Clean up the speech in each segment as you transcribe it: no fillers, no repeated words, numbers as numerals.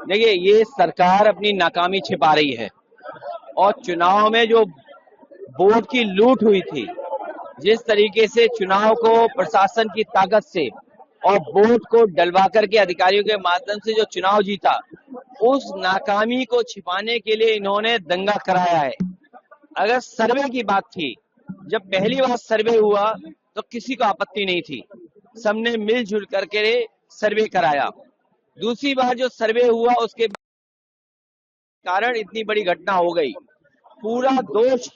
देखिए, ये सरकार अपनी नाकामी छिपा रही है और चुनाव में जो वोट की लूट हुई थी, जिस तरीके से चुनाव को प्रशासन की ताकत से और वोट को डलवा करके अधिकारियों के माध्यम से जो चुनाव जीता, उस नाकामी को छिपाने के लिए इन्होंने दंगा कराया है। अगर सर्वे की बात थी, जब पहली बार सर्वे हुआ तो किसी को आपत्ति नहीं थी, सबने मिलजुल करके सर्वे कराया। दूसरी बार जो सर्वे हुआ उसके कारण इतनी बड़ी घटना हो गई। पूरा दोष,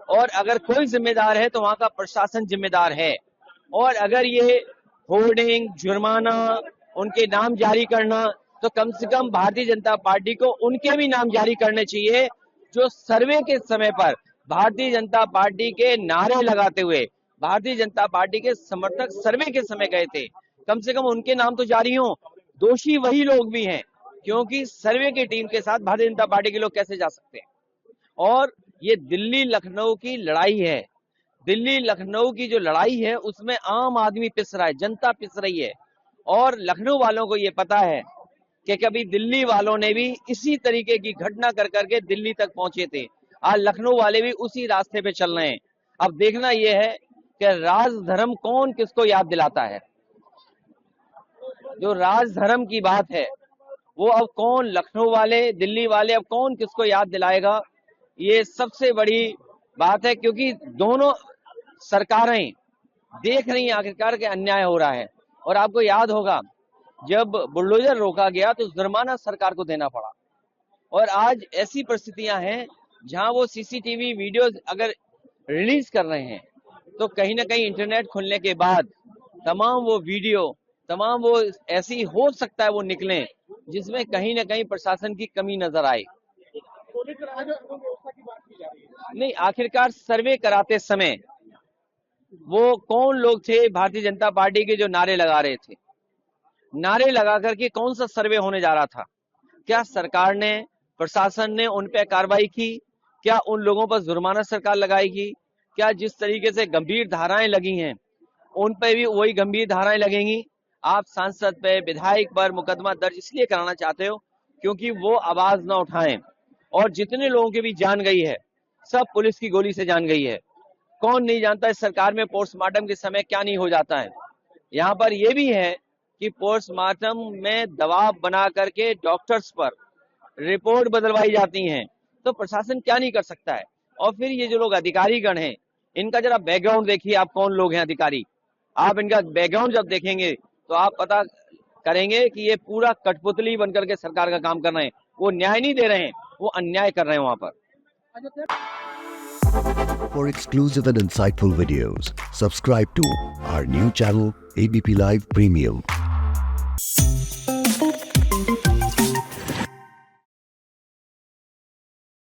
और अगर कोई जिम्मेदार है तो वहां का प्रशासन जिम्मेदार है। और अगर ये होर्डिंग, जुर्माना, उनके नाम जारी करना, तो कम से कम भारतीय जनता पार्टी को उनके भी नाम जारी करने चाहिए जो सर्वे के समय पर भारतीय जनता पार्टी के नारे लगाते हुए भारतीय जनता पार्टी के समर्थक सर्वे के समय गए थे। कम से कम उनके नाम तो जारी हों। दोषी वही लोग भी हैं, क्योंकि सर्वे की टीम के साथ भारतीय जनता पार्टी के लोग कैसे जा सकते हैं। और ये दिल्ली लखनऊ की लड़ाई है। दिल्ली लखनऊ की जो लड़ाई है उसमें आम आदमी पिस रहा है, जनता पिस रही है। और लखनऊ वालों को ये पता है कि कभी दिल्ली वालों ने भी इसी तरीके की घटना कर करके दिल्ली तक पहुंचे थे। आज लखनऊ वाले भी उसी रास्ते पे चल रहे हैं। अब देखना यह है कि राज धर्म कौन किसको याद दिलाता है। जो राज धर्म की बात है वो अब कौन, लखनऊ वाले, दिल्ली वाले, अब कौन किसको याद दिलाएगा, ये सबसे बड़ी बात है। क्योंकि दोनों सरकारें देख रही हैं आखिरकार के अन्याय हो रहा है। और आपको याद होगा, जब बुलडोजर रोका गया तो जुर्माना सरकार को देना पड़ा। और आज ऐसी परिस्थितियां हैं जहां वो सीसीटीवी वीडियो अगर रिलीज कर रहे हैं तो कहीं ना कहीं इंटरनेट खुलने के बाद तमाम वो वीडियो, तमाम वो ऐसी हो सकता है वो निकले जिसमें कहीं ना कहीं प्रशासन की कमी नजर आए। नहीं, आखिरकार सर्वे कराते समय वो कौन लोग थे भारतीय जनता पार्टी के जो नारे लगा रहे थे? नारे लगा करके कौन सा सर्वे होने जा रहा था? क्या सरकार ने, प्रशासन ने उन पे कार्रवाई की? क्या उन लोगों पर जुर्माना सरकार लगाएगी? क्या जिस तरीके से गंभीर धाराएं लगी हैं उन पे भी वही गंभीर धाराएं लगेंगी? आप सांसद पे, विधायक पर मुकदमा दर्ज इसलिए कराना चाहते हो क्योंकि वो आवाज ना उठाएं। और जितने लोगों की भी जान गई है सब पुलिस की गोली से जान गई है। कौन नहीं जानता इस सरकार में पोस्टमार्टम के समय क्या नहीं हो जाता है। यहाँ पर यह भी है कि पोस्टमार्टम में दबाव बना करके डॉक्टर्स पर रिपोर्ट बदलवाई जाती हैं, तो प्रशासन क्या नहीं कर सकता है। और फिर ये जो लोग अधिकारीगण हैं, इनका जरा बैकग्राउंड देखिए, आप कौन लोग हैं अधिकारी। आप इनका बैकग्राउंड जब देखेंगे तो आप पता करेंगे कि ये पूरा कठपुतली बनकर के सरकार का काम कर रहे हैं। वो न्याय नहीं दे रहे हैं, वो अन्याय कर रहे हैं वहां पर। For exclusive and insightful videos, subscribe to our new channel ABP Live Premium.